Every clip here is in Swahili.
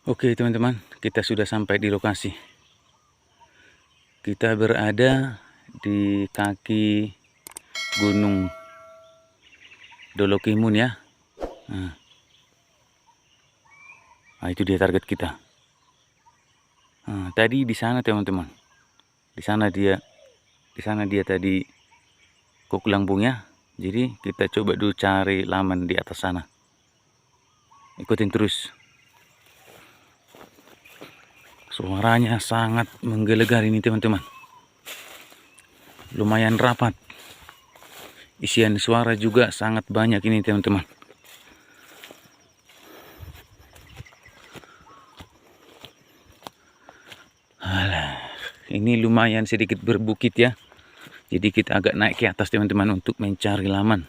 Oke teman-teman, kita sudah sampai di lokasi. Kita berada di kaki Gunung Dolokimun ya. Nah, itu dia target kita. Nah, tadi di sana teman-teman. Di sana dia tadi kok lambung ya. Jadi kita coba dulu cari laman di atas sana. Ikutin terus. Suaranya sangat menggelegar ini teman-teman. Lumayan rapat. Isian suara juga sangat banyak ini teman-teman. Ini lumayan sedikit berbukit ya. Jadi kita agak naik ke atas teman-teman untuk mencari laman.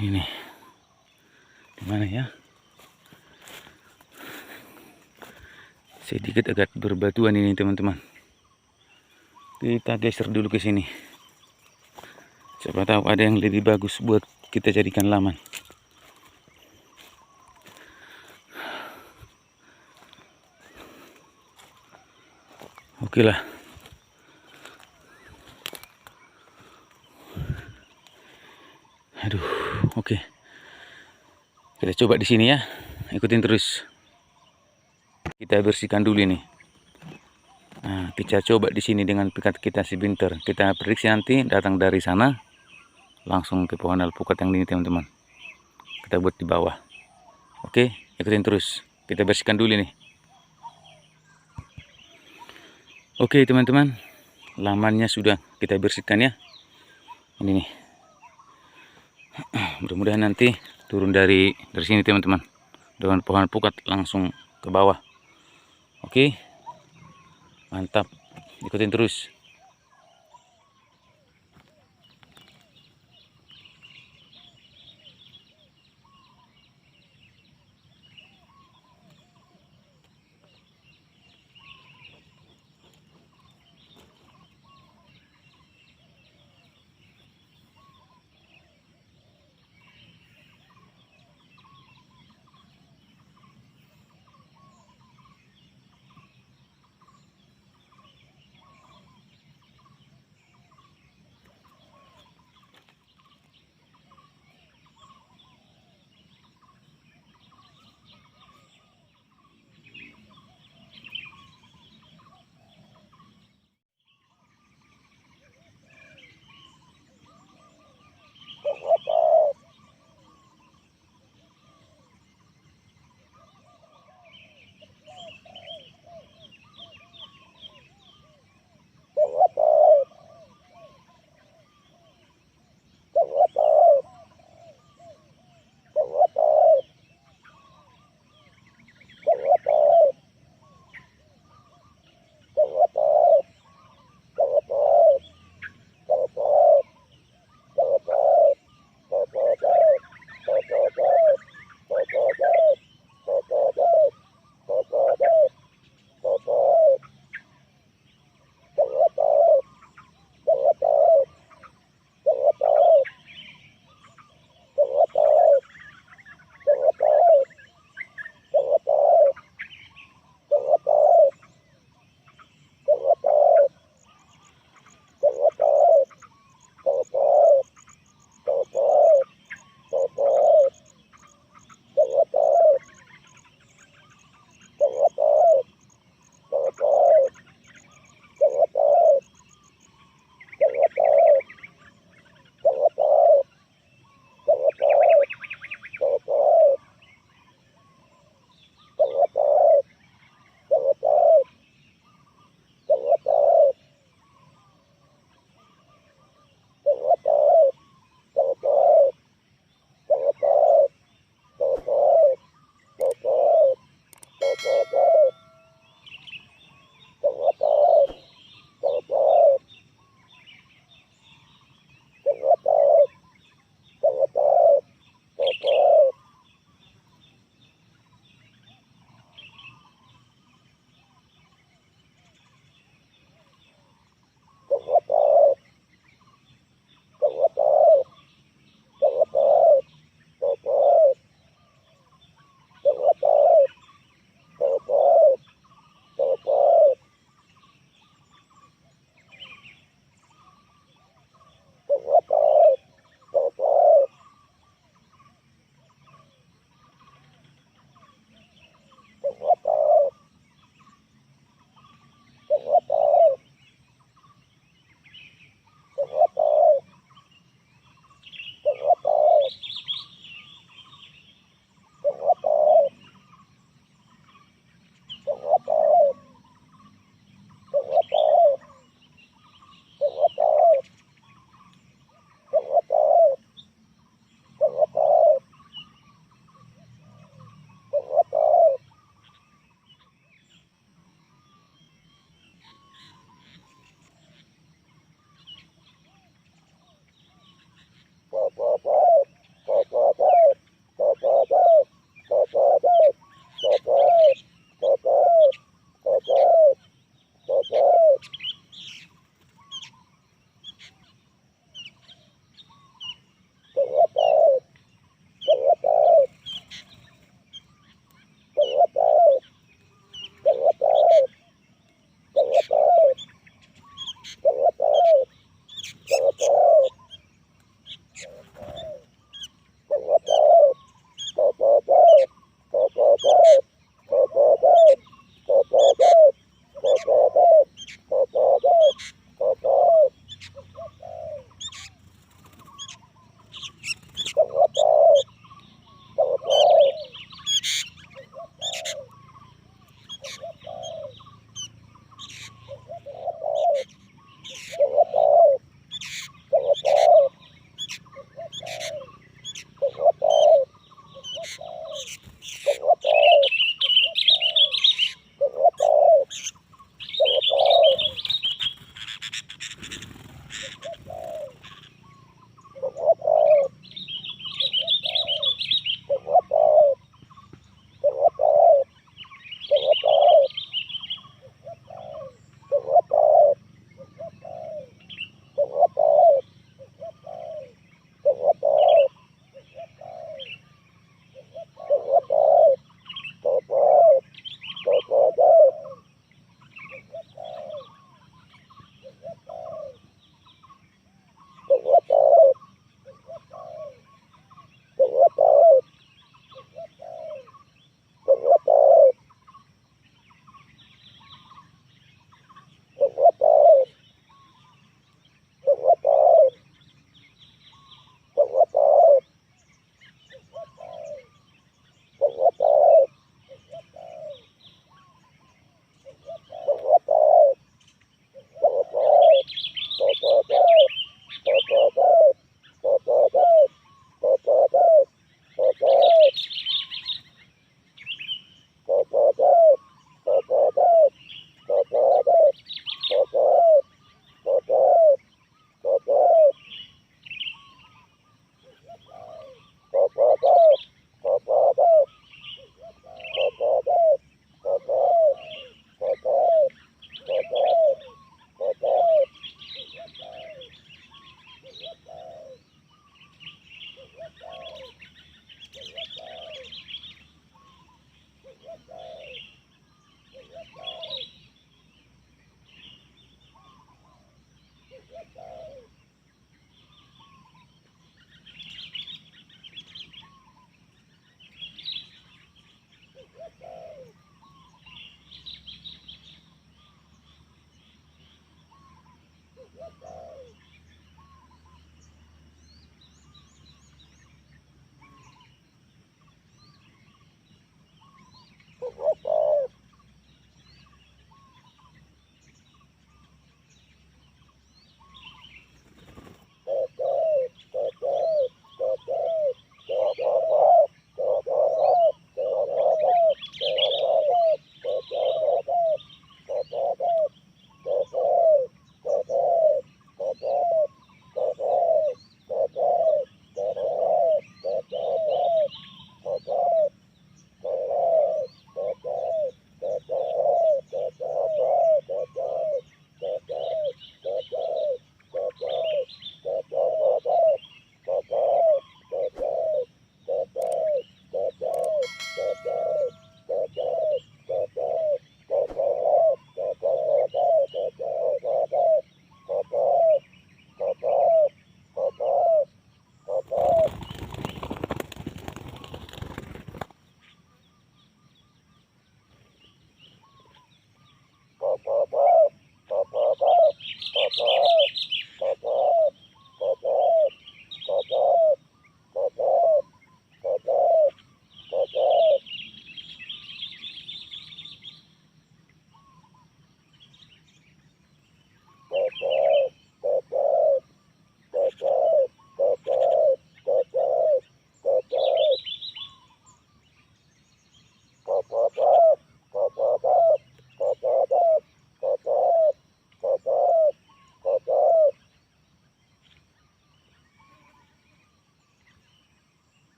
Ini dimana ya? Sedikit agak berbatuan ini teman-teman. Kita geser dulu ke sini. Siapa tahu ada yang lebih bagus buat kita jadikan laman. Oke lah. Aduh, oke. Kita coba di sini ya. Ikutin terus. Kita bersihkan dulu ini. Nah, kita coba di sini dengan pikat kita sebentar. Kita prediksi nanti datang dari sana langsung ke pohon alpukat yang ini teman-teman. Kita buat di bawah. Oke, ikutin terus. Kita bersihkan dulu nih. Oke teman-teman, lamannya sudah kita bersihkan ya. Ini nih. Mudah-mudahan nanti turun dari sini teman-teman. Dengan pohon alpukat langsung ke bawah. Oke. Mantap. Ikutin terus.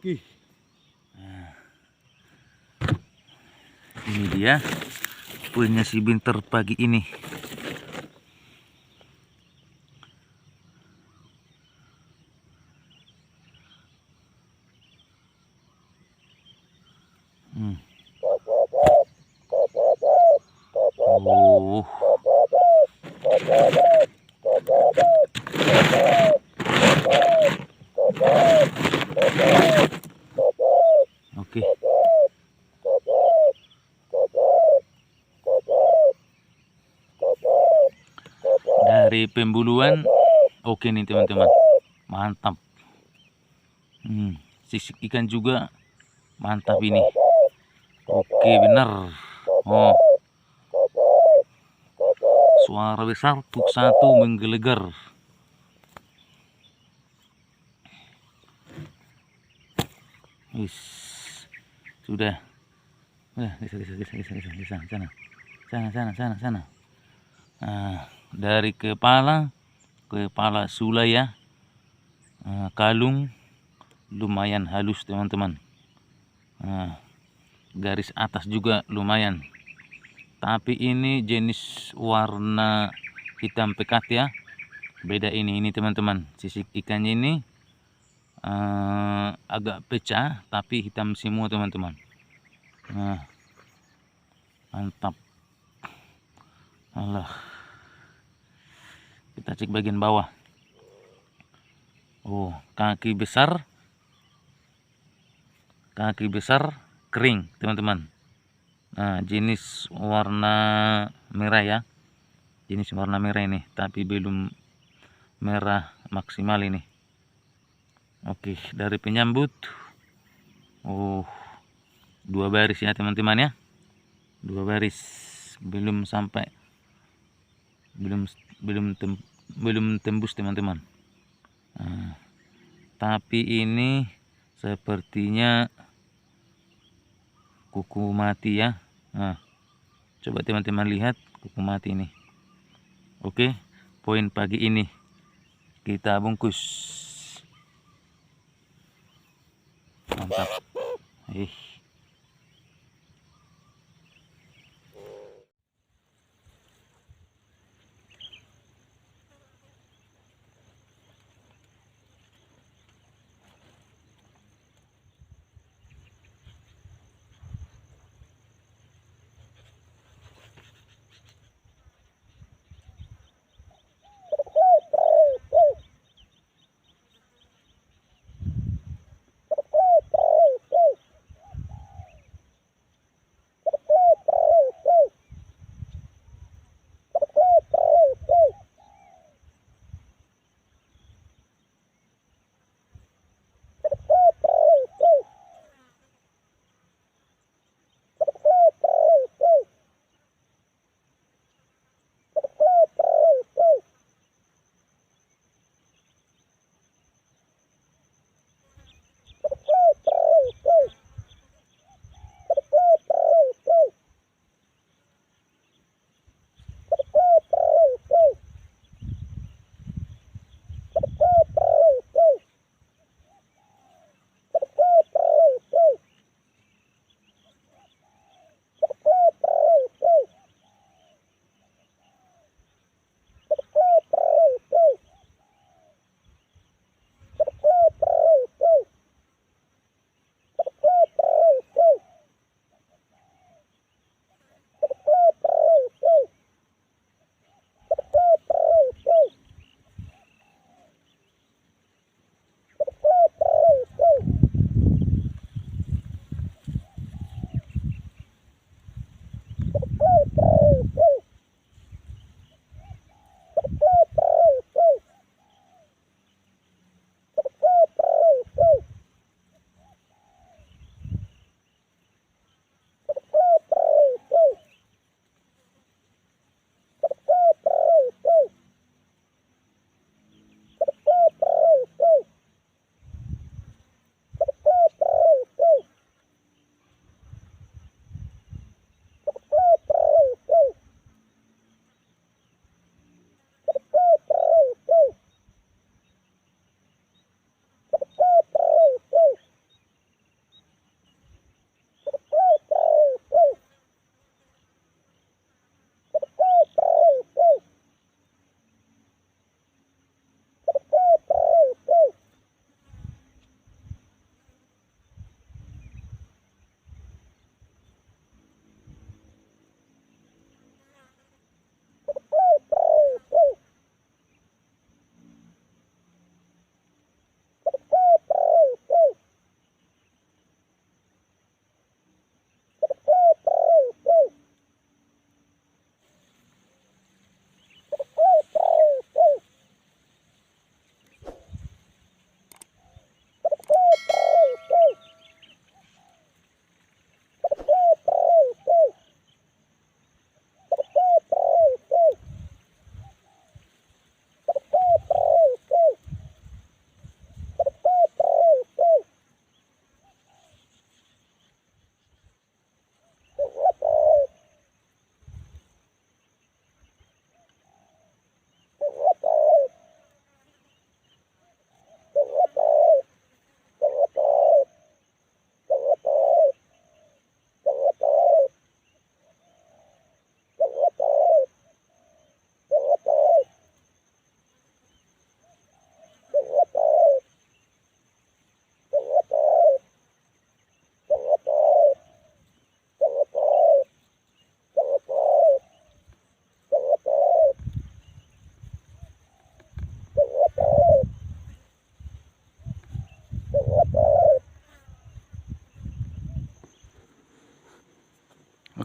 Oke. Nah, ini dia punya si binter pagi ini. Oh. Oke. Dari pembuluan oke nih teman-teman. Mantap. Sisik ikan juga mantap ini. Oke, benar. Oh. Suara besar tuk satu menggelegar. Wis. Sudah. Bisa. Sana. Nah, dari kepala sulai ya. Kalung lumayan halus teman-teman. Garis atas juga lumayan. Tapi ini jenis warna hitam pikat ya. Beda ini teman-teman. Sisik ikannya ini agak pecah tapi hitam semua teman-teman. Mantap. Allah. Kita cek bagian bawah. Oh, kaki besar kering teman-teman. Nah, jenis warna merah ya. Jenis warna merah ini, tapi belum merah maksimal ini. Oke, dari penyambut. Oh, 2 baris ya teman-teman ya. 2 baris. Belum sampai. Belum tembus teman-teman. Tapi ini sepertinya kuku mati ya. Coba teman-teman lihat kuku mati ini. Oke, poin pagi ini kita bungkus. Mantap.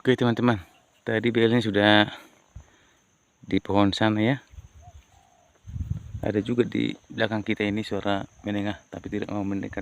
Oke teman-teman, tadi belnya sudah di pohon sana ya. Ada juga di belakang kita ini suara menengah, tapi tidak mau mendekat.